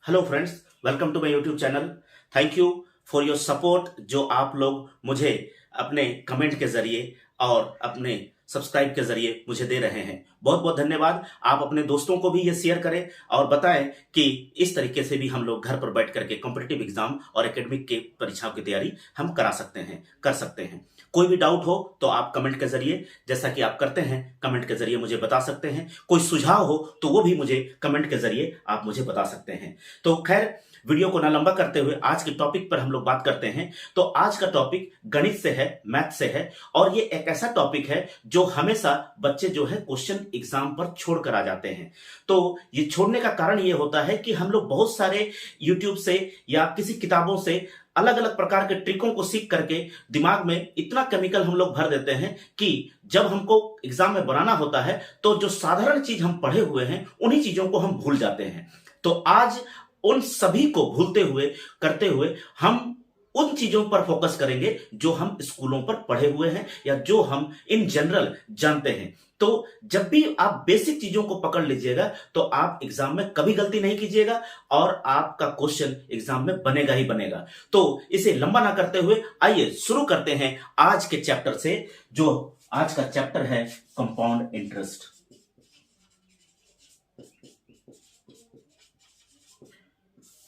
Hello friends, welcome to my YouTube channel. Thank you for your support जो आप लोग मुझे अपने कमेंट के जरिए और अपने सब्सक्राइब के जरिए मुझे दे रहे हैं। बहुत बहुत धन्यवाद। आप अपने दोस्तों को भी ये शेयर करें और बताएं कि इस तरीके से भी हम लोग घर पर बैठ करके कॉम्पिटिटिव एग्जाम और एकेडमिक के परीक्षाओं की तैयारी हम करा सकते हैं, कर सकते हैं। कोई भी डाउट हो तो आप कमेंट के जरिए, जैसा कि आप करते हैं, कमेंट के जरिए मुझे बता सकते हैं। कोई सुझाव हो तो वो भी मुझे कमेंट के जरिए आप मुझे बता सकते हैं। तो खैर, वीडियो को ना लंबा करते हुए आज के टॉपिक पर हम लोग बात करते हैं। तो आज का टॉपिक गणित से है, मैथ से है, और ये एक ऐसा टॉपिक है जो हमेशा बच्चे जो है क्वेश्चन एग्जाम पर छोड़कर आ जाते हैं। तो ये छोड़ने का कारण ये होता है कि हम लोग बहुत सारे यूट्यूब से या किसी किताबों से अलग अलग प्रकार के ट्रिकों को सीख करके दिमाग में इतना केमिकल हम लोग भर देते हैं कि जब हमको एग्जाम में बनाना होता है तो जो साधारण चीज हम पढ़े हुए हैं उन्हीं चीजों को हम भूल जाते हैं। तो आज उन सभी को भूलते हुए, करते हुए, हम उन चीजों पर फोकस करेंगे जो हम स्कूलों पर पढ़े हुए हैं या जो हम इन जनरल जानते हैं। तो जब भी आप बेसिक चीजों को पकड़ लीजिएगा तो आप एग्जाम में कभी गलती नहीं कीजिएगा और आपका क्वेश्चन एग्जाम में बनेगा ही बनेगा। तो इसे लंबा ना करते हुए आइए शुरू करते हैं आज के चैप्टर से, जो आज का चैप्टर है कंपाउंड इंटरेस्ट।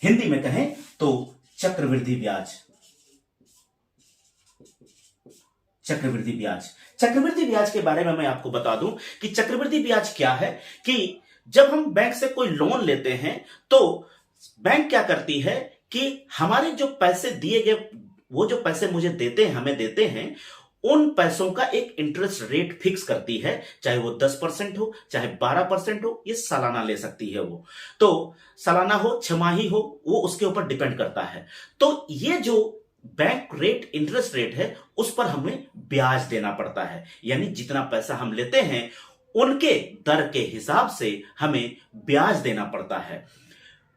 हिंदी में कहें तो चक्रवृद्धि ब्याज। चक्रवृद्धि ब्याज, चक्रवृद्धि ब्याज के बारे में मैं आपको बता दूं कि चक्रवृद्धि ब्याज क्या है। कि जब हम बैंक से कोई लोन लेते हैं तो बैंक क्या करती है कि हमारे जो पैसे दिए गए, वो जो पैसे मुझे देते हैं, हमें देते हैं, उन पैसों का एक इंटरेस्ट रेट फिक्स करती है। चाहे वो 10% हो, चाहे 12% हो, ये सालाना ले सकती है वो। तो सालाना हो, छमाही हो, वो उसके ऊपर डिपेंड करता है। तो ये जो बैंक रेट, इंटरेस्ट रेट है, उस पर हमें ब्याज देना पड़ता है। यानी जितना पैसा हम लेते हैं उनके दर के हिसाब से हमें ब्याज देना पड़ता है।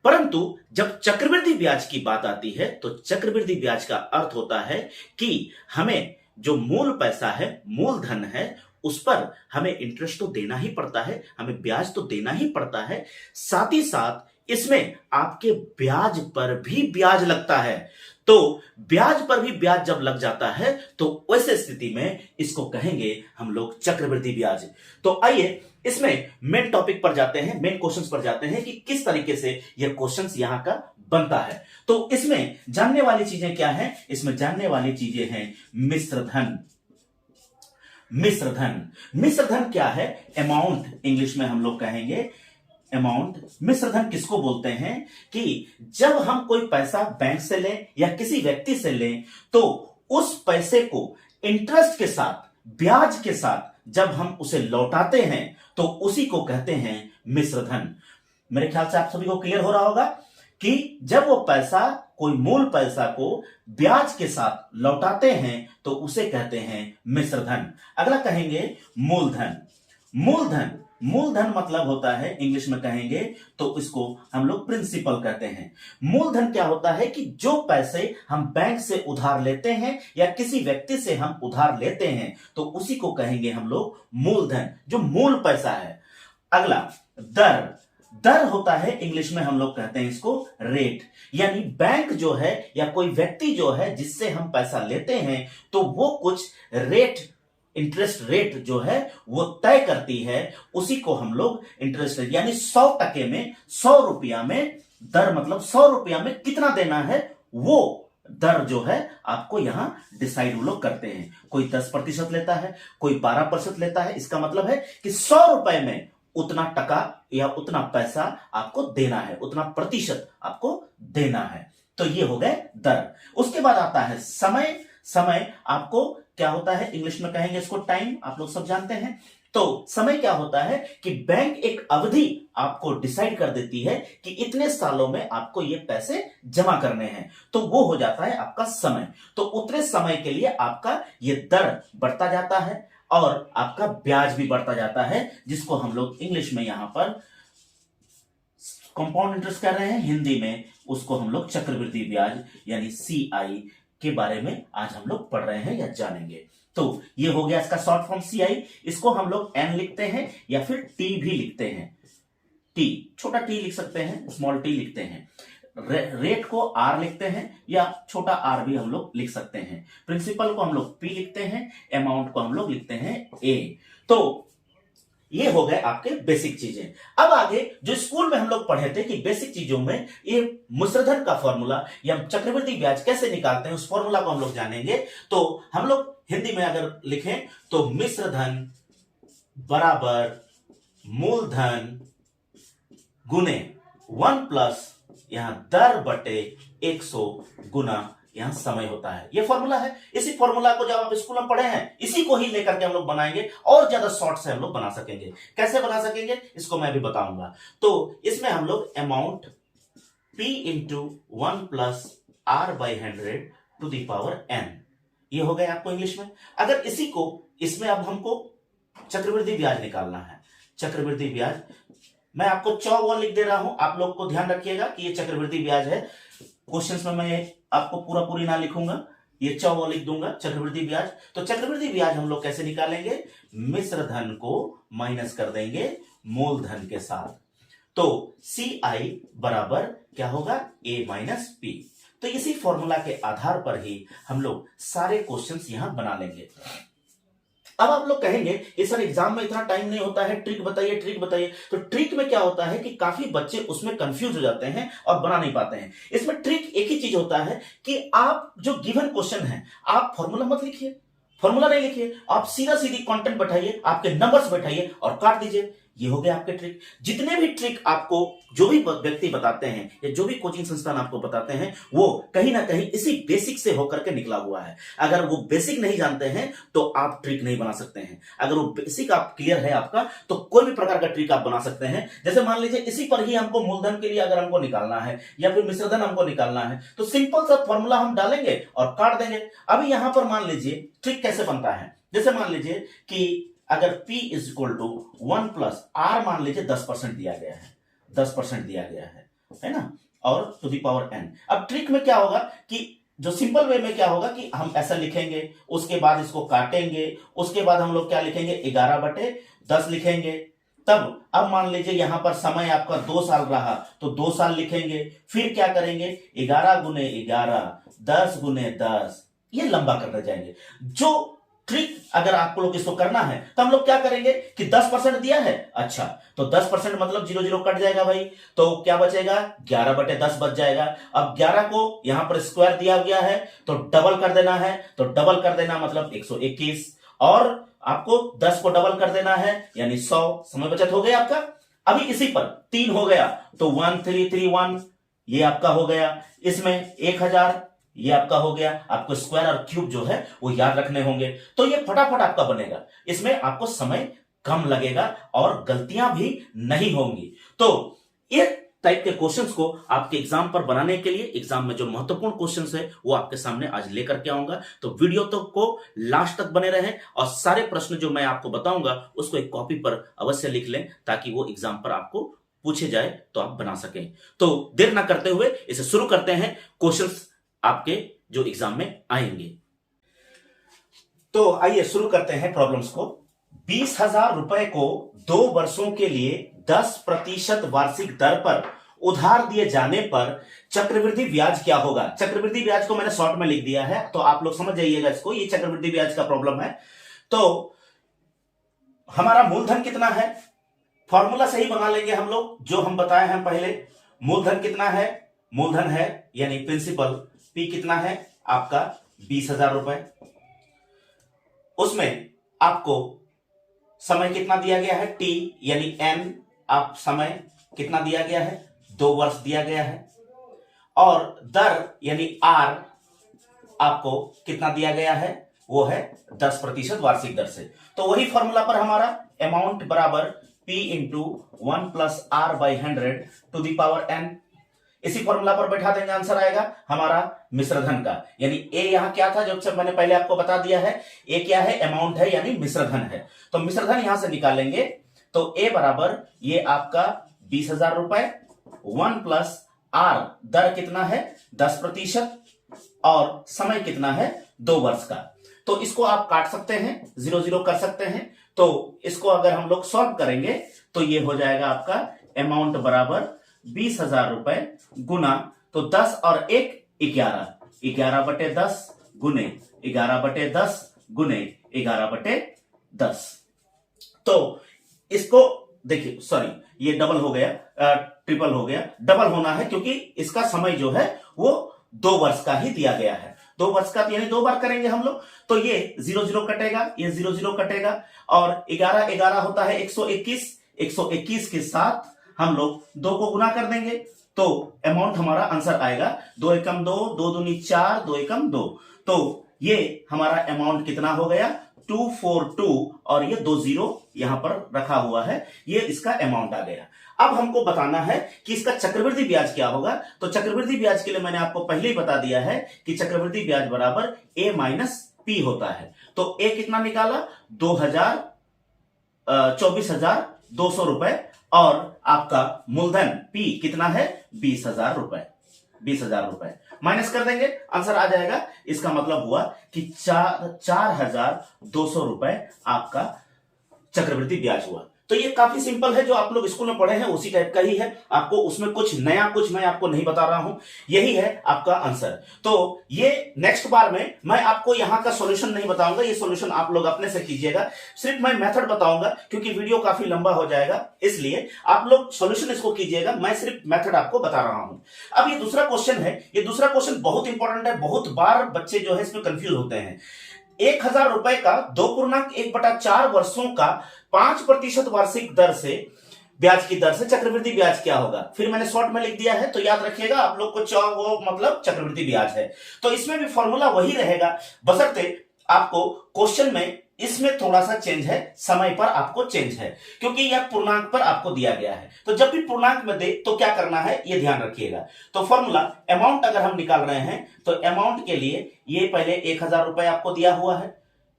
परंतु जब चक्रवृद्धि ब्याज की बात आती है तो चक्रवृद्धि ब्याज का अर्थ होता है कि हमें जो मूल पैसा है, मूलधन है, उस पर हमें इंटरेस्ट तो देना ही पड़ता है, हमें ब्याज तो देना ही पड़ता है। साथ ही साथ इसमें आपके ब्याज पर भी ब्याज लगता है। तो ब्याज पर भी ब्याज जब लग जाता है तो वैसे स्थिति में इसको कहेंगे हम लोग चक्रवृद्धि ब्याज। तो आइए इसमें मेन टॉपिक पर जाते हैं, मेन क्वेश्चंस पर जाते हैं कि किस तरीके से यह क्वेश्चंस यहां का बनता है। तो इसमें जानने वाली चीजें क्या हैं? इसमें जानने वाली चीजें हैं मिश्र धन। मिश्र धन, मिश्र धन क्या है? अमाउंट इंग्लिश में हम लोग कहेंगे अमाउंट। मिश्र धन किसको बोलते हैं? कि जब हम कोई पैसा बैंक से लें या किसी व्यक्ति से लें तो उस पैसे को इंटरेस्ट के साथ, ब्याज के साथ जब हम उसे लौटाते हैं तो उसी को कहते हैं मिश्र धन। मेरे ख्याल से आप सभी को क्लियर हो रहा होगा कि जब वो पैसा, कोई मूल पैसा को ब्याज के साथ लौटाते हैं तो उसे कहते हैं मिश्र धन। अगला कहेंगे मूलधन। मूलधन, मूलधन मतलब होता है, इंग्लिश में कहेंगे तो इसको हम लोग प्रिंसिपल कहते हैं। मूलधन क्या होता है? कि जो पैसे हम बैंक से उधार लेते हैं या किसी व्यक्ति से हम उधार लेते हैं तो उसी को कहेंगे हम लोग मूलधन, जो मूल पैसा है। अगला दर। दर होता है, इंग्लिश में हम लोग कहते हैं इसको रेट। यानी बैंक जो है या कोई व्यक्ति जो है जिससे हम पैसा लेते हैं तो वो कुछ रेट, इंटरेस्ट रेट जो है वो तय करती है, उसी को हम लोग इंटरेस्ट रेट, यानी 100% में, 100 रुपया में, दर मतलब 100 रुपया में कितना देना है वो दर जो है आपको यहां डिसाइड वो लोग करते हैं। कोई 10% लेता है, कोई 12% लेता है। इसका मतलब है कि 100 रुपए में उतना टका या उतना पैसा आपको देना है, उतना प्रतिशत आपको देना है। तो ये हो गए दर। उसके बाद आता है समय। समय आपको क्या होता है? इंग्लिश में कहेंगे इसको टाइम, आप लोग सब जानते हैं। तो समय क्या होता है कि बैंक एक अवधि आपको डिसाइड कर देती है कि इतने सालों में आपको ये पैसे जमा करने हैं, तो वो हो जाता है आपका समय। तो उतने समय के लिए आपका ये दर बढ़ता जाता है और आपका ब्याज भी बढ़ता जाता है, जिसको हम लोग इंग्लिश में यहां पर कंपाउंड इंटरेस्ट कर रहे हैं, हिंदी में उसको हम लोग चक्रवृद्धि ब्याज यानी CI के बारे में आज हम लोग पढ़ रहे हैं या जानेंगे। तो ये हो गया इसका शॉर्ट फॉर्म CI। इसको हम लोग N लिखते हैं या फिर T भी लिखते हैं। टी, छोटा टी लिख सकते हैं, स्मॉल टी लिखते हैं, रेट को आर लिखते हैं या छोटा आर भी हम लोग लिख सकते हैं, प्रिंसिपल को हम लोग पी लिखते हैं, अमाउंट को हम लोग लिखते हैं ए। तो ये हो गए आपके बेसिक चीजें। अब आगे जो स्कूल में हम लोग पढ़े थे कि बेसिक चीजों में ये मूलधन का फॉर्मूला या चक्रवृद्धि ब्याज कैसे निकालते हैं उस फॉर्मूला को हम लोग जानेंगे। तो हम लोग हिंदी में अगर लिखें तो मिश्र धन बराबर मूलधन गुने 1 प्लस यहां दर बटे 100 गुना यहां समय होता है। यह फॉर्मूला है। इसी फॉर्मूला को जब आप स्कूल में पढ़े हैं इसी को ही लेकर के हम लोग बनाएंगे और ज्यादा शॉर्ट से हम लोग बना सकेंगे। कैसे बना सकेंगे इसको मैं भी बताऊंगा। तो इसमें हम लोग amount P into 1 plus R by 100 to the power n, ये हो गया आपको इंग्लिश में। अगर इसी को इसमें अब हमको चक्रवृद्धि ब्याज निकालना है, चक्रवृद्धि ब्याज मैं आपको चौवल लिख दे रहा हूं, आप लोग को ध्यान रखिएगा कि ये चक्रवृद्धि ब्याज है। क्वेश्चंस में मैं आपको पूरी ना लिखूंगा, ये चौवल लिख दूंगा चक्रवृद्धि ब्याज। तो चक्रवृद्धि ब्याज हम लोग कैसे निकालेंगे, मिश्र धन को माइनस कर देंगे मूलधन के साथ। तो CI बराबर क्या होगा, A माइनस P। तो इसी फॉर्मूला के आधार पर ही हम लोग सारे क्वेश्चंस यहां बना लेंगे। अब आप लोग कहेंगे कि सर एग्जाम में इतना टाइम नहीं होता है, ट्रिक बताइए ट्रिक बताइए। तो ट्रिक में क्या होता है कि काफी बच्चे उसमें कंफ्यूज हो जाते हैं और बना नहीं पाते हैं। इसमें ट्रिक एक ही चीज होता है कि आप जो गिवन क्वेश्चन है आप फॉर्मूला मत लिखिए, फॉर्मूला नहीं लिखिए, आप सीधा सीधी कंटेंट बैठाइए, आपके नंबर्स बैठाइए और काट दीजिए। ये हो गया आपके ट्रिक। जितने भी ट्रिक आपको जो भी व्यक्ति बताते हैं या जो भी कोचिंग संस्थान आपको बताते हैं वो कहीं ना कहीं इसी बेसिक से होकर के निकला हुआ है। अगर वो बेसिक नहीं जानते हैं तो आप ट्रिक नहीं बना सकते हैं। अगर वो बेसिक आप क्लियर है आपका तो कोई भी प्रकार का ट्रिक आप बना सकते हैं। जैसे मान लीजिए इसी पर ही हमको मूलधन के लिए अगर हमको निकालना है या फिर मिश्रधन हमको निकालना है तो सिंपल सा फॉर्मूला हम डालेंगे और काट देंगे। अभी यहां पर मान लीजिए ट्रिक कैसे बनता है, जैसे मान लीजिए कि अगर P is equal to 1 plus R मान लीजिए 10% दिया गया है, 10% दिया गया है ना, और टू द पावर n। अब ट्रिक में क्या होगा कि जो सिंपल वे में क्या होगा कि हम ऐसा लिखेंगे, उसके बाद इसको काटेंगे, उसके बाद हम लोग क्या लिखेंगे 11/10 लिखेंगे। तब अब मान लीजिए यहां पर समय आपका 2 साल रहा तो 2 साल लिखेंगे। फिर क्या करेंगे 11 गुने 11, 10 गुने 10, ये लंबा करते जाएंगे। जो ट्रिक अगर आपको लोग इसको करना है तो हम लोग क्या करेंगे कि 10% दिया है, अच्छा तो 10% मतलब 0 0 कट जाएगा भाई, तो क्या बचेगा 11/10 बच जाएगा। अब 11 को यहां पर स्क्वायर दिया गया है तो डबल कर देना है, तो डबल कर देना मतलब 121 और आपको 10 को डबल कर देना है यानी 100, समय बचत हो गया आपका। अभी इसी पर 3 हो गया तो 1331 ये आपका हो गया, इसमें 1000 ये आपका हो गया। आपको स्क्वायर और क्यूब जो है वो याद रखने होंगे तो ये फटाफट आपका बनेगा। इसमें आपको समय कम लगेगा और गलतियां भी नहीं होंगी। तो ये टाइप के क्वेश्चंस को आपके एग्जाम पर बनाने के लिए एग्जाम में जो महत्वपूर्ण क्वेश्चंस है वो आपके सामने आज लेकर के आऊंगा। तो वीडियो तक को लास्ट तक बने रहें और सारे प्रश्न जो मैं आपको बताऊंगा उसको एक कॉपी पर अवश्य लिख लें ताकि वो एग्जाम पर आपको पूछे जाए तो आप बना सकें। तो देर ना करते हुए इसे शुरू करते हैं, क्वेश्चंस आपके जो एग्जाम में आएंगे। तो आइए शुरू करते हैं प्रॉब्लम्स को। 20,000 रुपए को 2 वर्षों के लिए 10% वार्षिक दर पर उधार दिए जाने पर चक्रवृद्धि ब्याज क्या होगा। चक्रवृद्धि ब्याज को मैंने शॉर्ट में लिख दिया है तो आप लोग समझ जाइएगा इसको, ये चक्रवृद्धि ब्याज का प्रॉब्लम है। तो हमारा मूलधन कितना है, फॉर्मूला सही बना लेंगे हम लोग जो हम बताए हैं पहले। मूलधन कितना है, मूलधन है यानी प्रिंसिपल P कितना है आपका 20,000 रुपए, उसमें आपको समय कितना दिया गया है T यानी N, आप समय कितना दिया गया है 2 वर्ष दिया गया है, और दर यानी R आपको कितना दिया गया है वो है 10% वार्षिक दर से। तो वही फॉर्मूला पर हमारा अमाउंट बराबर P into 1 plus R by 100 to the power n, इसी फॉर्मूला पर बैठा देंगे, आंसर आएगा हमारा मिश्रधन का। यानी ए यहां क्या था जो मैंने पहले आपको बता दिया है, ए क्या है अमाउंट है यानी मिश्रधन है। तो मिश्रधन यहां से निकालेंगे तो ए बराबर ये आपका 20,000 रुपए 1 प्लस R, दर कितना है 10% और समय कितना है 2 वर्ष का। तो इसको आप काट सकते हैं, 0 0 कर सकते हैं। तो इसको अगर हम लोग सॉल्व करेंगे तो ये हो जाएगा आपका अमाउंट बराबर 20,000 रुपए गुना, तो 10 और 1 11, 11/10 गुने 11/10 गुने 11/10। तो इसको देखिए, सॉरी ये डबल हो गया, ट्रिपल हो गया, डबल होना है क्योंकि इसका समय जो है वो 2 वर्ष का ही दिया गया है। 2 वर्ष का यानी 2 बार करेंगे हम लोग, तो ये 0 0 कटेगा, ये 0 0 कटेगा, और 11 11 होता है 121, 121 के साथ हम लोग 2 को गुना कर देंगे, तो अमाउंट हमारा आंसर आएगा 2 एकम 2, 2 दूनी 4, 2 एकम 2। तो ये हमारा अमाउंट कितना हो गया 242, और ये 2 0 यहां पर रखा हुआ है, ये इसका अमाउंट आ गया। अब हमको बताना है कि इसका चक्रवृद्धि ब्याज क्या होगा। तो चक्रवृद्धि ब्याज के लिए मैंने आपको पहले ही बता दिया है कि चक्रवृद्धि ब्याज बराबर a माइनस पी होता है। तो a कितना निकाला 24,200 रुपए, और आपका मूलधन p कितना है 20,000 रुपए। 20,000 रुपए माइनस कर देंगे, आंसर आ जाएगा। इसका मतलब हुआ कि 4,200 रुपए आपका चक्रवृद्धि ब्याज हुआ। तो ये काफी सिंपल है, जो आप लोग स्कूल में पढ़े हैं उसी टाइप का ही है, आपको उसमें कुछ नया कुछ मैं आपको नहीं बता रहा हूं, यही है आपका आंसर। तो ये नेक्स्ट बार में मैं आपको यहां का सॉल्यूशन नहीं बताऊंगा, ये सॉल्यूशन आप लोग अपने से कीजिएगा, सिर्फ मैं मेथड बताऊंगा क्योंकि वीडियो काफी लंबा हो जाएगा, इसलिए आप लोग सॉल्यूशन इसको कीजिएगा, मैं सिर्फ मेथड आपको बता रहा हूं। अब ये दूसरा क्वेश्चन है, ये दूसरा क्वेश्चन बहुत इंपॉर्टेंट है, बहुत बार बच्चे जो है इसमें कंफ्यूज होते हैं। 1,000 रुपए का 2.1/4 वर्षों का 5% वार्षिक दर से ब्याज की दर से चक्रवृद्धि ब्याज क्या होगा। फिर मैंने शॉर्ट में लिख दिया है, तो याद रखिएगा आप लोग को, वो मतलब चक्रवृद्धि ब्याज है। तो इसमें भी फॉर्मूला वही रहेगा, बशर्ते आपको क्वेश्चन में इसमें थोड़ा सा चेंज है, समय पर आपको चेंज है, क्योंकि यह पूर्णांक पर आपको दिया गया है। तो जब भी पूर्णांक में दे तो क्या करना है ये ध्यान रखिएगा। तो फॉर्मूला अमाउंट अगर हम निकाल रहे हैं तो अमाउंट के लिए ये पहले 1,000 रुपए आपको दिया हुआ है,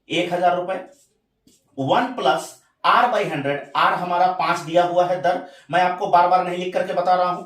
1,000 रुपए 1 प्लस r/100, r हमारा 5 दिया हुआ है दर, मैं आपको बार बार नहीं लिख करके बता रहा हूं,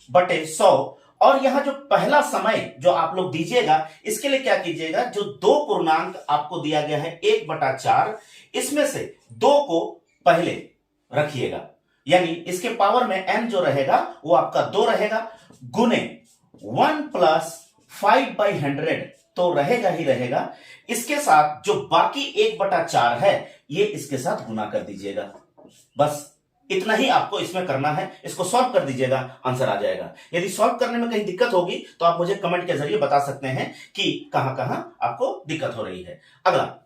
बटे 100। और यहां जो पहला समय जो आप लोग दीजिएगा, इसके लिए क्या कीजिएगा, जो 2 पूर्णांक आपको दिया गया है 1/4, इसमें से 2 को पहले रखिएगा, यानी इसके पावर में n जो रहेगा वो आपका 2 रहेगा, गुने 1 प्लस 5/100 तो रहेगा ही रहेगा, इसके साथ जो बाकी 1/4 है ये इसके साथ गुना कर दीजिएगा। बस इतना ही आपको इसमें करना है, इसको सॉल्व कर दीजिएगा, आंसर आ जाएगा। यदि सॉल्व करने में कहीं दिक्कत होगी तो आप मुझे कमेंट के जरिए बता सकते हैं कि कहां कहां आपको दिक्कत हो रही है। अगला,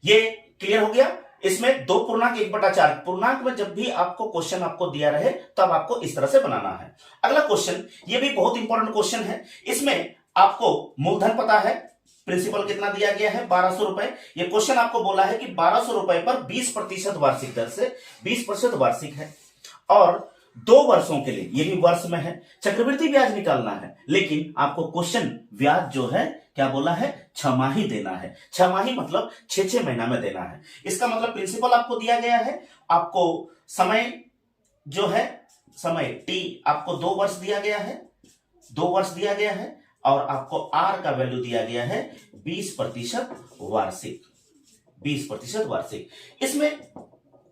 ये क्लियर हो गया। इसमें 2 पूर्णांक 1/4 पूर्णांक में जब भी आपको क्वेश्चन आपको दिया रहे तब आपको इस तरह से बनाना है। अगला क्वेश्चन, ये भी बहुत इंपॉर्टेंट क्वेश्चन है, इसमें आपको मूलधन पता है, प्रिंसिपल कितना दिया गया है 1,200 रुपए। ये क्वेश्चन आपको बोला है कि 1,200 रुपए पर 20% वार्षिक दर से 20% वार्षिक है, और 2 वर्षों के लिए, ये भी वर्ष में है, चक्रवृद्धि ब्याज निकालना है, लेकिन आपको क्वेश्चन ब्याज जो है क्या बोला है, 6 देना है। 6 मतलब 6 महीना में देना है। इसका मतलब प्रिंसिपल आपको दिया गया है, आपको समय जो है, समय t आपको 2 वर्ष दिया गया है, 2 वर्ष दिया गया है, और आपको r का वैल्यू दिया गया है 20% वार्षिक, 20% वार्षिक। इसमें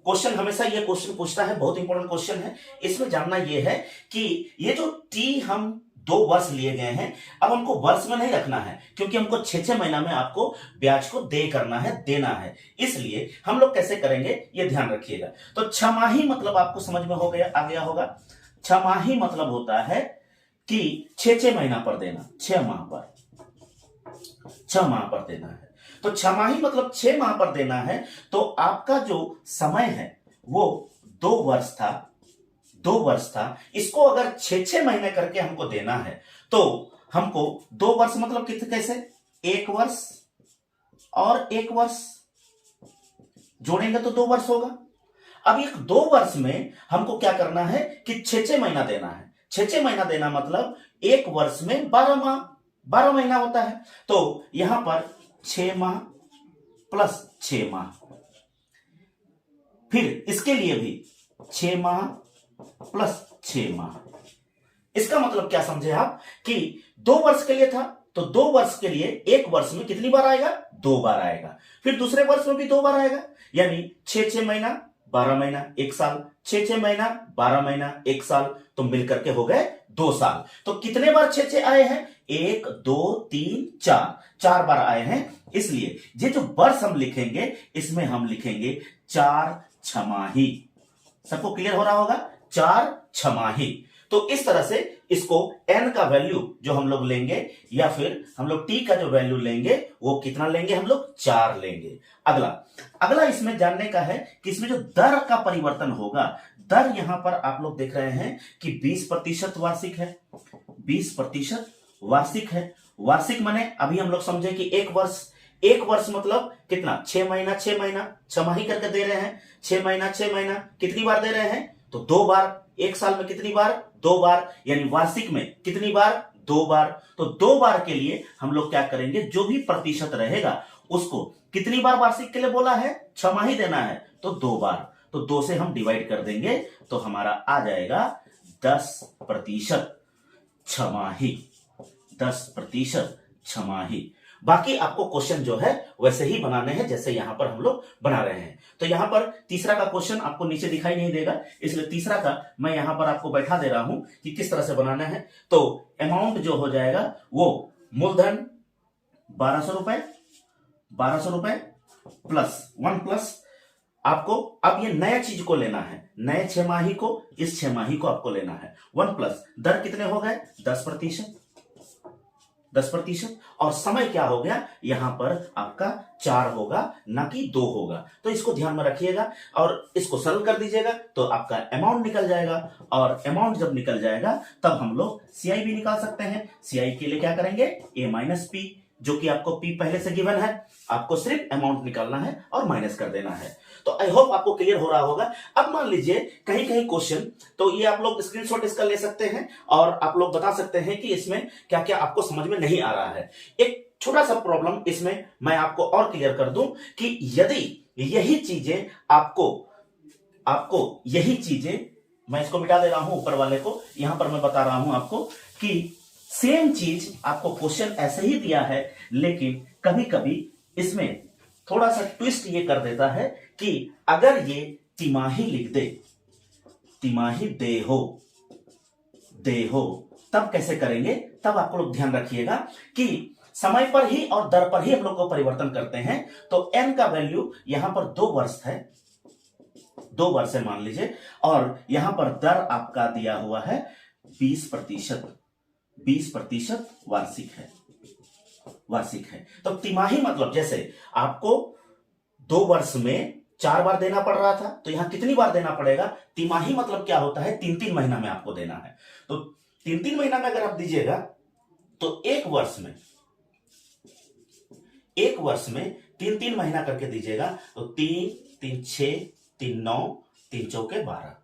क्वेश्चन हमेशा ये क्वेश्चन पूछता है, बहुत इंपॉर्टेंट क्वेश्चन है। इसमें जानना ये है कि ये जो t हम 2 वर्ष लिए गए हैं, अब हमको वर्ष में नहीं रखना है, क्योंकि हमको 6 महीना में आपको ब्याज को करना है, देना है। इसलिए हम लोग कैसे करेंगे ये ध्यान रखिएगा। तो 6 मतलब आपको समझ में आ गया होगा। 6 मतलब होता है कि 6 महीना पर देना, 6 माह पर देना है। तो 6 मतलब 6 माह पर देना है। तो आपका जो समय है वो 2 वर्ष था। इसको अगर 6 महीने करके हमको देना है तो हमको 2 वर्ष मतलब कितने, कैसे 1 वर्ष और 1 वर्ष जोड़ेंगे तो 2 वर्ष होगा। अब एक 2 वर्ष में हमको क्या करना है कि 6 महीना देना है। 6 महीना देना मतलब 1 वर्ष में 12 महीना होता है। तो यहां पर 6 माह प्लस 6 माह, फिर इसके लिए भी 6 माह प्लस 6 माह। इसका मतलब क्या समझे आप कि 2 वर्ष के लिए था, तो 2 वर्ष के लिए 1 वर्ष में कितनी बार आएगा, 2 बार आएगा। फिर दूसरे वर्ष में भी 2 बार आएगा, यानी 6 महीना 12 महीना 1 साल, 6 महीना 12 महीना 1 साल, तो मिलकर के हो गए 2 साल। तो कितने बार 6 आए हैं? 1 2 3 4, 4 बार आए हैं। इसलिए ये जो वर्ष हम लिखेंगे इसमें हम लिखेंगे 4 छमाही। सबको क्लियर हो रहा होगा? 4 छमाही। तो इस तरह से इसको n का वैल्यू जो हम लोग लेंगे या फिर हम लोग t का जो वैल्यू लेंगे वो कितना लेंगे? हम लोग 4 लेंगे। अगला इसमें जानने का है कि इसमें जो दर का परिवर्तन होगा, दर यहां पर आप लोग देख रहे हैं कि 20% वार्षिक है। 20% वार्षिक है। वार्षिक माने अभी हम लोग समझे कि एक वर्ष मतलब कितना? 6 महीना 6 महीना, छमाही करके दे रहे हैं। 6 महीना 6 महीना कितनी बार दे रहे हैं? तो 2 बार। एक साल में कितनी बार? 2 बार। यानी वार्षिक में कितनी बार? 2 बार। तो 2 बार के लिए हम लोग क्या करेंगे? जो भी प्रतिशत रहेगा उसको कितनी बार वार्षिक के लिए बोला है? छमाही देना है तो 2 बार। तो 2 से हम डिवाइड कर देंगे तो हमारा आ जाएगा 10% छमाही। 10% छमाही। बाकी आपको क्वेश्चन जो है वैसे ही बनाने हैं जैसे यहां पर हम लोग बना रहे हैं। तो यहां पर तीसरा का क्वेश्चन आपको नीचे दिखाई नहीं देगा, इसलिए तीसरा का मैं यहां पर आपको बैठा दे रहा हूं कि किस तरह से बनाना है। तो अमाउंट जो हो जाएगा वो मूलधन 1200 रुपए, 1200 रुपए प्लस 1 प्लस आपको अब ये नया चीज को लेना है, नए छमाही को, इस छमाही को आपको लेना है। 1 प्लस दर कितने हो गए? 10%। 10%। और समय क्या हो गया? यहां पर आपका 4 होगा ना कि 2 होगा। तो इसको ध्यान में रखिएगा और इसको सरल कर दीजिएगा तो आपका अमाउंट निकल जाएगा। और अमाउंट जब निकल जाएगा तब हम लोग सीआई भी निकाल सकते हैं। सीआई के लिए क्या करेंगे? ए माइनस पी, जो कि आपको पी पहले से गिवन है, आपको सिर्फ अमाउंट निकालना है और माइनस कर देना है। तो आई होप आपको क्लियर हो रहा होगा। अब मान लीजिए कहीं कहीं क्वेश्चन, तो ये आप लोग स्क्रीनशॉट इसका ले सकते हैं और आप लोग बता सकते हैं कि इसमें क्या क्या आपको समझ में नहीं आ रहा है। एक छोटा सा प्रॉब्लम इसमें मैं आपको और क्लियर कर दूं कि यदि यही चीजें आपको यही चीजें, मैं इसको मिटा दे रहा हूं ऊपर वाले को, यहां पर मैं बता रहा हूं आपको कि सेम चीज आपको क्वेश्चन ऐसे ही दिया है, लेकिन कभी कभी इसमें थोड़ा सा ट्विस्ट ये कर देता है कि अगर ये तिमाही लिख दे, तिमाही दे हो तब कैसे करेंगे? तब आप लोग ध्यान रखिएगा कि समय पर ही और दर पर ही हम लोग को परिवर्तन करते हैं। तो n का वैल्यू यहां पर 2 वर्ष है, 2 वर्ष है मान लीजिए, और यहां पर दर आपका दिया हुआ है 20%। 20% वार्षिक है, वार्षिक है। तो तिमाही मतलब जैसे आपको 2 वर्ष में 4 बार देना पड़ रहा था, तो यहां कितनी बार देना पड़ेगा? तिमाही मतलब क्या होता है? 3-3 महीना में आपको देना है। तो 3-3 महीना में अगर आप दीजिएगा तो एक वर्ष में 3-3 महीना करके दीजिएगा तो 3 3 6 3 9 3 चौके 12।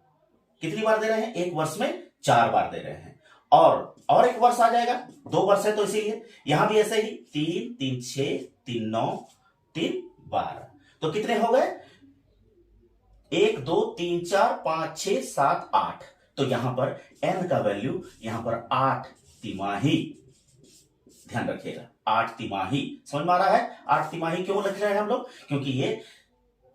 कितनी बार दे रहे हैं? एक वर्ष में 4 बार दे रहे हैं। और एक वर्ष आ जाएगा, 2 वर्ष है तो इसीलिए यहां भी ऐसे ही 3 3 6 3 9 3 12। तो कितने हो गए? 1 2 3 4 5 6 7 8। तो यहां पर n का वैल्यू यहां पर 8 तिमाही। ध्यान रखिएगा 8 तिमाही। समझ में आ रहा है? 8 तिमाही क्यों लिख रहे हैं हम लोग? क्योंकि ये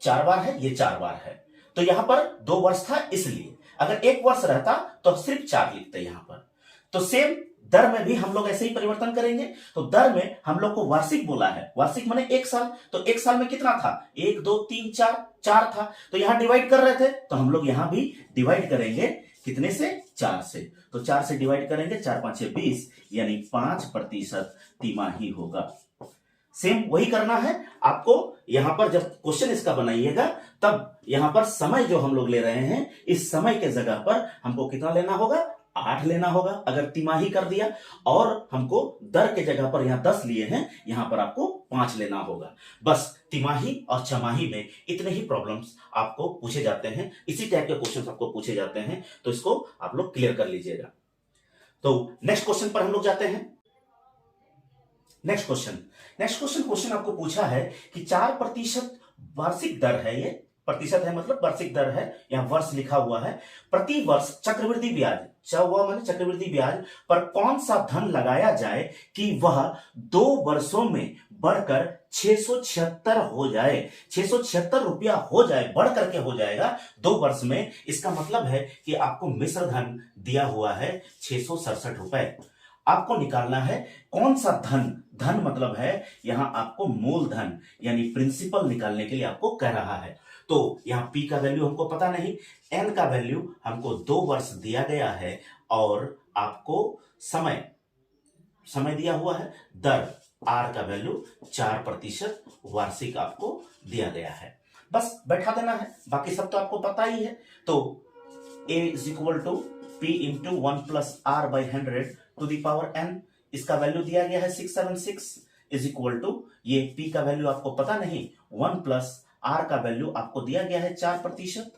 4 बार है, ये 4 बार है। तो यहां पर 2 वर्ष था इसलिए, अगर 1 वर्ष रहता तो सिर्फ 4 लिखते यहां पर। तो सेम दर में भी हम लोग ऐसे ही परिवर्तन करेंगे। तो दर में हम लोग को वार्षिक बोला है, वार्षिक माने 1 साल, तो 1 साल में कितना था? 1 2 3 4, 4 था। तो यहां डिवाइड कर रहे थे तो हम लोग यहां भी डिवाइड करेंगे, कितने से? 4 से। तो 4 से डिवाइड करेंगे, 4 5 6 20, यानी 5% तिमाही होगा। सेम वही करना है आपको। यहां पर जब क्वेश्चन इसका बनाइएगा तब यहां पर समय जो हम लोग ले रहे हैं, इस समय के जगह पर हमको कितना लेना होगा? 8 लेना होगा अगर तिमाही कर दिया, और हमको दर के जगह पर यहां 10 लिए हैं, यहां पर आपको 5 लेना होगा। बस तिमाही और छमाही में इतने ही प्रॉब्लम्स आपको पूछे जाते हैं, इसी टाइप के क्वेश्चंस आपको पूछे जाते हैं। तो इसको आप लोग क्लियर कर लीजिएगा। तो नेक्स्ट क्वेश्चन पर हम लोग जाते हैं। नेक्स्ट क्वेश्चन आपको पूछा है कि 4% वार्षिक दर है, ये प्रतिशत है मतलब वार्षिक दर है, यहाँ वर्ष लिखा हुआ है। प्रति वर्ष चक्रवृद्धि ब्याज, माने चक्रवृद्धि ब्याज पर कौन सा धन लगाया जाए कि वह 2 वर्षों में बढ़कर 676 हो जाए, 676 रुपया हो जाए, बढ़ करके हो जाएगा 2 वर्ष में। इसका मतलब है कि आपको मिश्र धन दिया हुआ है 667 रुपए। आपको निकालना है कौन सा धन, धन मतलब है यहां आपको मूलधन यानी प्रिंसिपल निकालने के लिए आपको कह रहा है। तो यहां P का वैल्यू हमको पता नहीं, N का वैल्यू हमको 2 वर्ष दिया गया है और आपको समय दिया हुआ है, दर R का वैल्यू 4% वार्षिक आपको दिया गया है। बस बैठा देना है, बाकी सब तो आपको पता ही है। तो A is equal to P into 1 plus R by 100 to the power n, इसका वैल्यू दिया गया है 676 इज इक्वल टू, ये P का वैल्यू आपको पता नहीं, 1 प्लस R का वैल्यू आपको दिया गया है 4%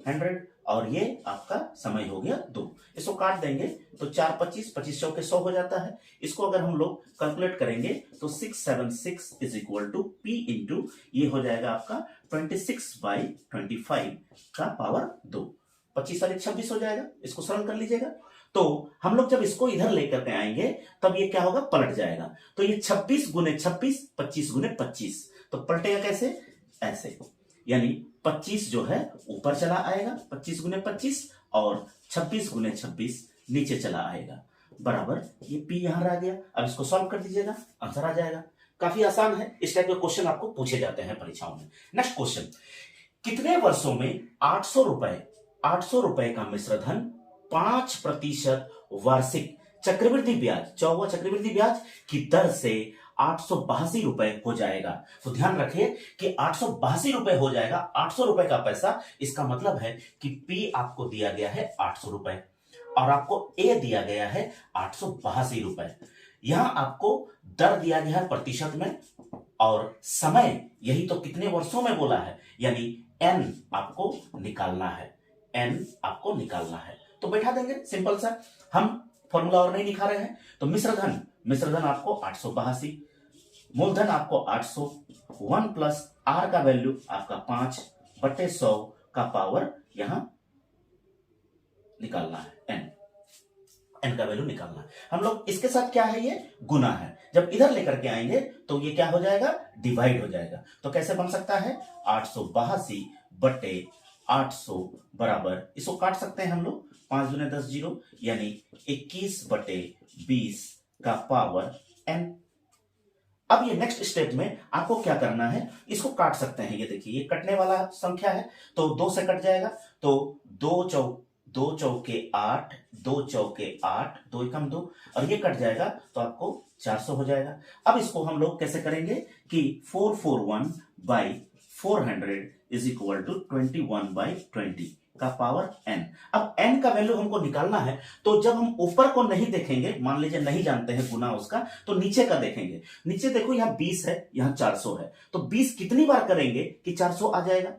100 और ये आपका समय हो गया 2। इसको काट देंगे तो 4 25 25 चौके 100 हो जाता है। इसको अगर हम लोग कैलकुलेट करेंगे तो 676 is equal to P into ये हो जाएगा आपका 26/25 का पावर 2, 25 और 26 हो जाएगा। इसको सरल कर लीजिएगा। तो हम लोग जब इसको इधर लेकर के आएंगे तब ये क्या होगा, पलट जाएगा। तो ये 26 गुने 26, 25 गुने 25, तो पलटेगा कैसे, ऐसे, यानी 25 जो है ऊपर चला आएगा 25 गुने 25 और 26 गुने 26 नीचे चला आएगा, बराबर ये P यहां आ गया। अब इसको सॉल्व कर दीजिएगा, आंसर आ जाएगा। काफी आसान है, इस टाइप के क्वेश्चन आपको पूछे जाते हैं परीक्षाओं में। नेक्स्ट क्वेश्चन, कितने वर्षों में 800 रुपए का मिश्र धन 5% वार्षिक चक्रवृद्धि ब्याज, चौवा चक्रवृद्धि ब्याज की दर से 882 रुपए हो जाएगा। तो ध्यान रखिए कि 882 रुपए हो जाएगा, 800 रुपए का पैसा। इसका मतलब है कि P आपको दिया गया है 800 रुपए और आपको A दिया गया है 882 रुपए। यहां आपको दर दिया गया है प्रतिशत में और समय यही तो कितने वर्षों में बोला है, यानी N आपको निकालना है, N आपको निकालना है। तो बैठा देंगे सिंपल सा, हम फॉर्मूला और नहीं दिखा रहे हैं। तो मिश्र धन आपको 882, मूलधन आपको 800, 1 प्लस R का वैल्यू आपका 5/100 का पावर यहां निकालना है, n का वैल्यू निकालना है। हम लोग इसके साथ क्या है, ये गुना है। जब इधर लेकर के आएंगे तो ये क्या हो जाएगा, डिवाइड हो जाएगा। तो कैसे बन सकता है, 882/800 बराबर, इसको काट सकते हैं हम लोग, 5 दूने 10 0, यानी 21/20 का पावर n। अब ये नेक्स्ट स्टेप में आपको क्या करना है, इसको काट सकते हैं। ये देखिए ये कटने वाला संख्या है तो 2 से कट जाएगा, तो 2 चौके 8, 2 चौके 8, 2 एकम 2 और ये कट जाएगा तो आपको 400 हो जाएगा। अब इसको हम लोग कैसे करेंगे कि 441/400 इज इक्वल टू 21/20 का पावर n। अब n का वैल्यू हमको निकालना है, तो जब हम ऊपर को नहीं देखेंगे, मान लीजिए नहीं जानते हैं गुना उसका, तो नीचे का देखेंगे। नीचे देखो यहाँ 20 है, यहाँ 400 है, तो 20 कितनी बार करेंगे कि 400 आ जाएगा,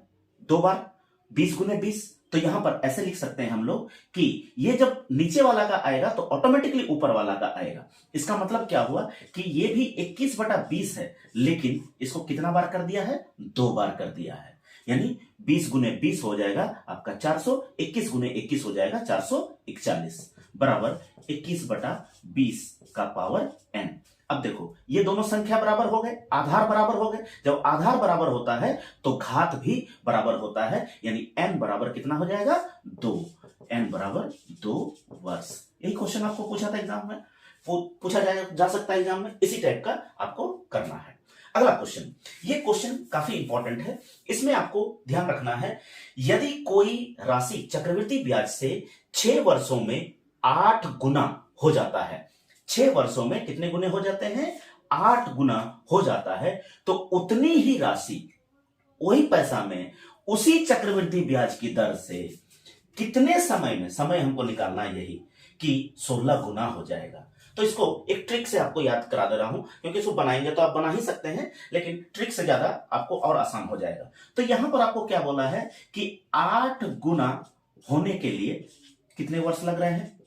2 बार, 20 गुने 20। तो यहां पर ऐसे लिख सकते हैं हम लोग कि ये जब नीचे वाला का आएगा तो ऑटोमेटिकली ऊपर वाला का आएगा। इसका मतलब क्या हुआ कि ये भी 21/20 है, लेकिन इसको कितना बार कर दिया है, 2 बार कर दिया है, यानी 20 गुने 20 हो जाएगा आपका 400, 21 गुने 21 हो जाएगा 441 बराबर 21/20 का पावर n। अब देखो ये दोनों संख्या बराबर हो गए, आधार बराबर हो गए। जब आधार बराबर होता है तो घात भी बराबर होता है, यानी n बराबर कितना हो जाएगा, 2, n बराबर 2 वर्ष। यही क्वेश्चन आपको पूछा था एग्जाम में, पूछा जा सकता है एग्जाम में, इसी टाइप का आपको करना है। अगला क्वेश्चन, ये क्वेश्चन काफी इंपॉर्टेंट है। इसमें आपको ध्यान रखना है, यदि कोई राशि चक्रवृद्धि ब्याज से 6 वर्षों में 8 गुना हो जाता है, 6 वर्षों में कितने गुने हो जाते हैं, 8 गुना हो जाता है, तो उतनी ही राशि वही पैसा में उसी चक्रवृद्धि ब्याज की दर से कितने समय में, समय हमको निकालना है यही, कि 16 गुना हो जाएगा। तो इसको एक ट्रिक से आपको याद करा दे रहा हूं, क्योंकि इसको बनाएंगे तो आप बना ही सकते हैं, लेकिन ट्रिक से ज्यादा आपको और आसान हो जाएगा। तो यहां पर आपको क्या बोला है कि 8 गुना होने के लिए कितने वर्ष लग रहे हैं,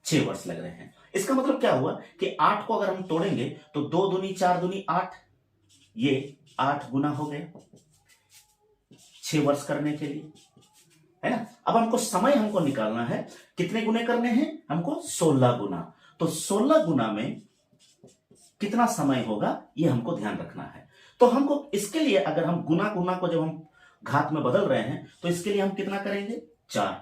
6 वर्ष लग रहे हैं। इसका मतलब क्या हुआ कि 8 को अगर हम तोड़ेंगे तो 2 दूनी 4 दूनी 8, ये 8 गुना हो गए, 6 वर्ष करने के लिए, है ना। अब हमको समय हमको निकालना है, कितने गुने करने हैं हमको, 16 गुना। तो 16 गुना में कितना समय होगा ये हमको ध्यान रखना है। तो हमको इसके लिए अगर हम गुना गुना को जब हम घात में बदल रहे हैं तो इसके लिए हम कितना करेंगे, 4,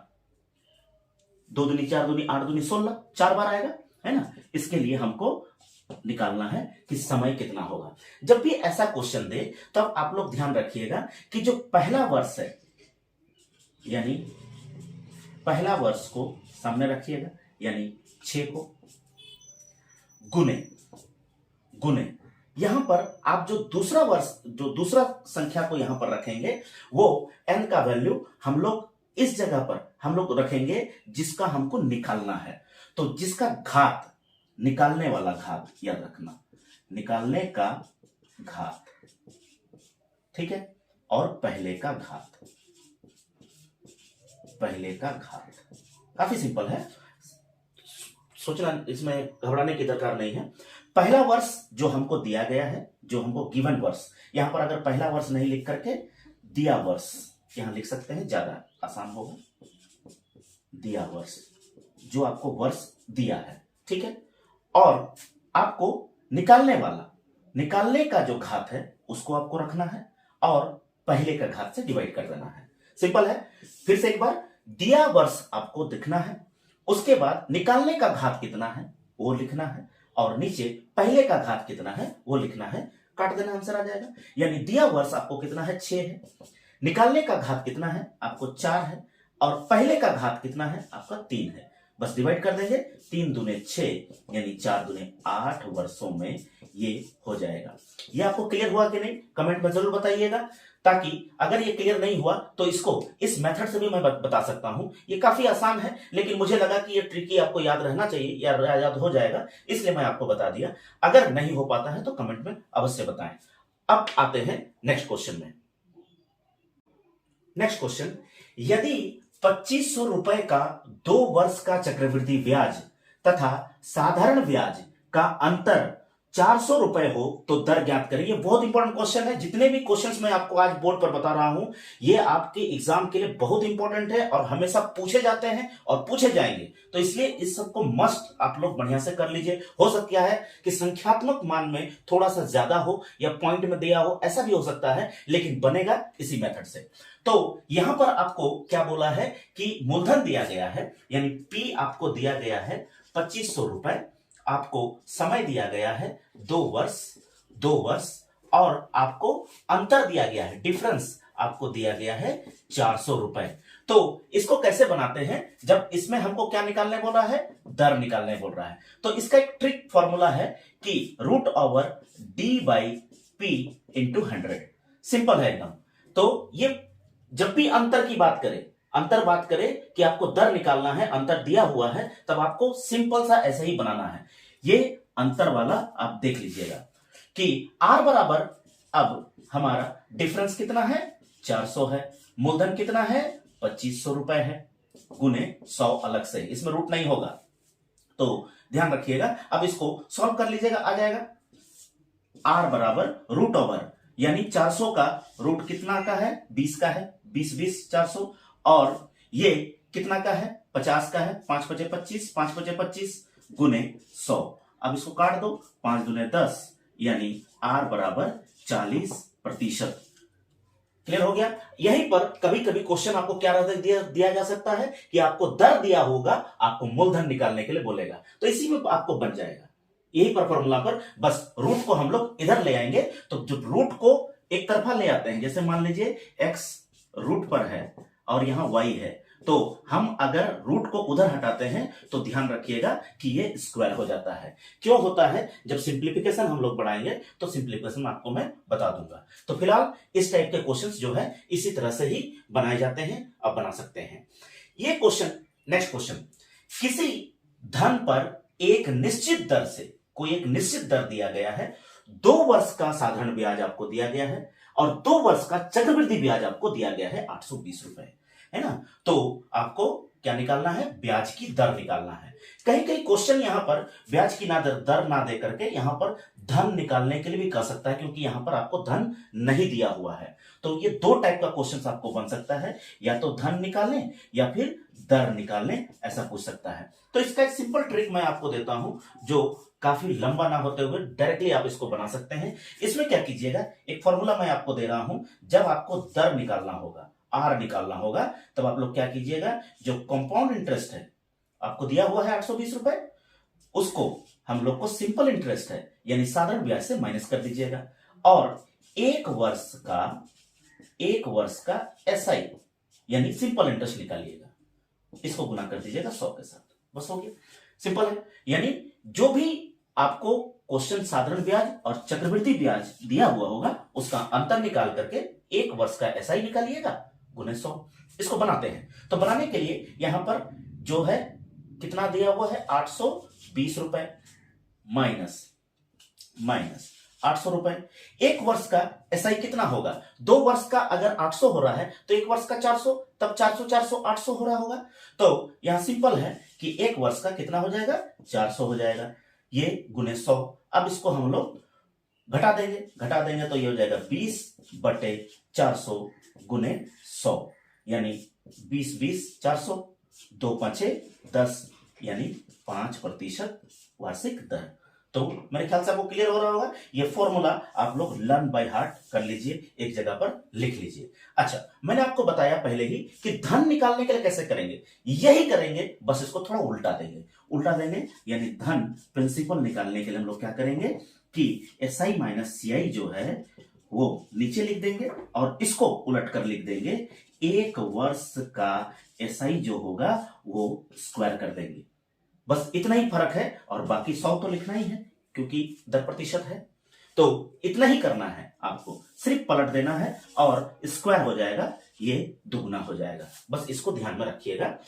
2 दूनी 4 दूनी 8 दूनी 16, 4 बार आएगा, है ना। इसके लिए हमको निकालना है कि समय कितना होगा। जब भी ऐसा क्वेश्चन दे तब आप लोग ध्यान रखिएगा कि जो पहला वर्ष है, यानी पहला वर्ष को सामने रखिएगा, यानी 6 को गुने गुने यहां पर आप जो दूसरा वर्ष, जो दूसरा संख्या को यहां पर रखेंगे वो n का वैल्यू हम लोग इस जगह पर हम लोग रखेंगे जिसका हमको निकालना है। तो जिसका घात, निकालने वाला घात याद रखना, निकालने का घात, ठीक है, और पहले का घात, पहले का घात। काफी सिंपल है, सोचना, इसमें घबराने की दरकार नहीं है। पहला वर्ष जो हमको दिया गया है, जो हमको गिवन वर्ष, यहां पर अगर पहला वर्ष नहीं लिख करके दिया वर्ष यहां लिख सकते हैं, ज्यादा आसान होगा। दिया वर्ष, जो आपको वर्ष दिया है, ठीक है। और आपको निकालने वाला, निकालने का जो घात है उसको आपको रखना है और पहले का घात से डिवाइड कर देना है। सिंपल है। फिर से एक बार, दिया वर्ष आपको दिखना है, उसके बाद निकालने का घात कितना है वो लिखना है और नीचे पहले का घात कितना है वो लिखना है, काट देना, आंसर आ जाएगा। यानी दिया वर्ष आपको कितना है, 6 है, निकालने का घात कितना है आपको 4 है और पहले का घात कितना है आपका 3 है। बस डिवाइड कर देंगे, 3 दूने 6 यानी 4 दूने 8 वर्षों में ये हो जाएगा। ये आपको क्लियर हुआ कि नहीं, कमेंट में जरूर बताइएगा, ताकि अगर ये क्लियर नहीं हुआ तो इसको इस मेथड से भी मैं बता सकता हूं। ये काफी आसान है, लेकिन मुझे लगा कि ये ट्रिकी आपको याद रहना चाहिए या याद हो जाएगा, इसलिए मैं आपको बता दिया। अगर नहीं हो पाता है तो कमेंट में अवश्य बताएं। अब आते हैं नेक्स्ट क्वेश्चन में। नेक्स्ट क्वेश्चन, यदि 2500 रुपए का 2 वर्ष का चक्रवृद्धि ब्याज तथा साधारण ब्याज का अंतर 400 रुपए हो तो दर ज्ञात करें। ये बहुत इंपॉर्टेंट क्वेश्चन है। जितने भी क्वेश्चंस मैं आपको आज बोर्ड पर बता रहा हूं ये आपके एग्जाम के लिए बहुत इंपॉर्टेंट है और हमेशा पूछे जाते हैं और पूछे जाएंगे, तो इसलिए इस सबको मस्ट आप लोग बढ़िया से कर लीजिए। हो सकता है कि संख्यात्मक मान में थोड़ा सा ज्यादा हो या पॉइंट में दिया हो, ऐसा भी हो सकता है, लेकिन बनेगा इसी मेथड से। तो यहां पर आपको क्या बोला है कि मूलधन दिया गया है, यानी पी आपको दिया गया है 2500 रुपए, आपको समय दिया गया है 2 वर्ष और आपको अंतर दिया गया है, डिफरेंस आपको दिया गया है 400 रुपए। तो इसको कैसे बनाते हैं, जब इसमें हमको क्या निकालने बोल रहा है, दर निकालने बोल रहा है, तो इसका एक ट्रिक फॉर्मूला है कि √d/p × 100। सिंपल है एकदम। तो ये जब भी अंतर की बात करें, अंतर बात करें कि आपको दर निकालना है, अंतर दिया हुआ है, तब आपको सिंपल सा ऐसे ही बनाना है। ये अंतर वाला आप देख लीजिएगा कि R बराबर, अब हमारा डिफरेंस कितना है 400 है, मूलधन कितना है 2500 रुपए है, गुने 100 अलग से, इसमें रूट नहीं होगा, तो ध्यान रखिएगा। अब इसको सॉल्व कर लीजिएगा, आ जाएगा R बराबर √, यानी 400 का रूट कितना का है, 20 का है, 20 20 400, और ये कितना का है 50 का है, 5 5 25, 5 5 25 गुने 100। अब इसको काट दो, 5 दूने 10, यानी R बराबर 40%। क्लियर हो गया। यहीं पर कभी कभी क्वेश्चन आपको क्या दिया जा सकता है कि आपको दर दिया होगा, आपको मूलधन निकालने के लिए बोलेगा, तो इसी में आपको बन जाएगा। यही पर फॉर्मूला पर बस रूट को हम लोग इधर ले आएंगे, तो जो रूट को एक तरफा ले आते हैं, जैसे मान लीजिए x रूट पर है और यहां y है, तो हम अगर रूट को उधर हटाते हैं तो ध्यान रखिएगा कि ये स्क्वायर हो जाता है। क्यों होता है, जब सिंप्लीफिकेशन हम लोग बढ़ाएंगे तो सिंप्लीफिकेशन आपको मैं बता दूंगा। तो फिलहाल इस टाइप के क्वेश्चंस जो है इसी तरह से ही बनाए जाते हैं, अब बना सकते हैं। ये क्वेश्चन, नेक्स्ट क्वेश्चन, किसी धन पर एक निश्चित दर से, कोई एक निश्चित दर दिया गया है, 2 वर्ष का साधारण ब्याज आपको दिया गया है और 2 वर्ष का चक्रवृद्धि ब्याज आपको दिया गया है 820 रुपए, है ना। तो आपको क्या निकालना है, ब्याज की दर निकालना है। कहीं कहीं क्वेश्चन यहां पर ब्याज की दर ना दे करके यहां पर धन निकालने के लिए भी कह सकता है, क्योंकि यहां पर आपको धन नहीं दिया हुआ है। तो ये दो टाइप का क्वेश्चन आपको बन सकता है, या तो धन निकालें या फिर दर निकालें, ऐसा पूछ सकता है। तो इसका एक सिंपल ट्रिक मैं आपको देता हूं, जो काफी लंबा ना होते हुए डायरेक्टली आप इसको बना सकते हैं। इसमें क्या कीजिएगा, एक फॉर्मूला मैं आपको दे रहा हूं। जब आपको दर निकालना होगा, आर निकालना होगा, तब आप लोग क्या कीजिएगा, जो कंपाउंड इंटरेस्ट है आपको दिया हुआ है 820 रुपए, उसको हम लोग को सिंपल इंटरेस्ट है यानी साधारण ब्याज से माइनस कर दीजिएगा, और एक वर्ष का एसआई यानी सिंपल इंटरेस्ट निकालिएगा, इसको गुना कर दीजिएगा 100 के साथ, बस हो गया। सिंपल है। यानी जो भी आपको क्वेश्चन साधारण ब्याज और चक्रवृद्धि ब्याज दिया हुआ होगा, उसका अंतर निकाल करके एक वर्ष का एसआई निकालिएगा गुने 100। इसको बनाते हैं। तो बनाने के लिए यहां पर जो है कितना दिया हुआ है, 820 रुपए माइनस 800 रुपए। एक वर्ष का एसआई कितना होगा, 2 वर्ष का अगर 800 हो रहा है तो एक वर्ष का 400, तब 400 400 800 हो रहा होगा। तो यहां सिंपल है कि एक वर्ष का कितना हो जाएगा, 400 हो जाएगा, ये गुने 100। अब इसको हम लोग घटा देंगे तो ये हो जाएगा 20/400 गुने 100, यानी 20 400, 2 5 10, यानी 5% वार्षिक दर। तो मेरे ख्याल से आपको क्लियर हो रहा होगा। ये फॉर्मूला आप लोग लर्न बाय हार्ट कर लीजिए, एक जगह पर लिख लीजिए। अच्छा, मैंने आपको बताया पहले ही कि धन निकालने के लिए कैसे करेंगे, यही करेंगे, बस इसको थोड़ा उल्टा देंगे यानी धन प्रिंसिपल निकालने के लिए हम लोग क्या करेंगे कि एसआई माइनस सीआई जो है वो नीचे लिख देंगे, और इसको उलट कर लिख देंगे, एक वर्ष का एसआई जो होगा वो स्क्वायर कर देंगे। बस इतना ही फर्क है, और बाकी 100 तो लिखना ही है क्योंकि 10% है। तो इतना ही करना है, आपको सिर्फ पलट देना है और स्क्वायर हो जाएगा, ये दुगना हो जाएगा। बस इसको ध्यान में रखिएगा।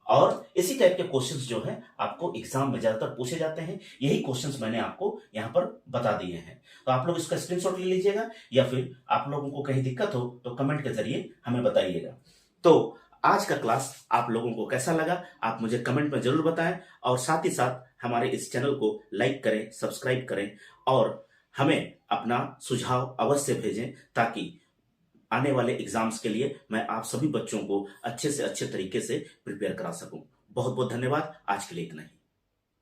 और इसी टाइप के क्वेश्चंस जो है आपको एग्जाम में ज्यादातर पूछे जाते हैं, यही क्वेश्चंस मैंने आपको यहां पर बता दिए हैं। तो आप लोग इसका स्क्रीनशॉट ले लीजिएगा, या फिर आप लोगों को कहीं दिक्कत हो तो कमेंट के जरिए हमें बताइएगा। तो आज का क्लास आप लोगों को कैसा लगा, आप मुझे कमेंट में जरूर बताएं, और साथ ही साथ हमारे इस चैनल को लाइक करें, सब्सक्राइब करें, और हमें अपना सुझाव अवश्य भेजें, ताकि आने वाले एग्जाम्स के लिए मैं आप सभी बच्चों को अच्छे से अच्छे तरीके से प्रिपेयर करा सकूं। बहुत बहुत धन्यवाद। आज के लिए इतना ही।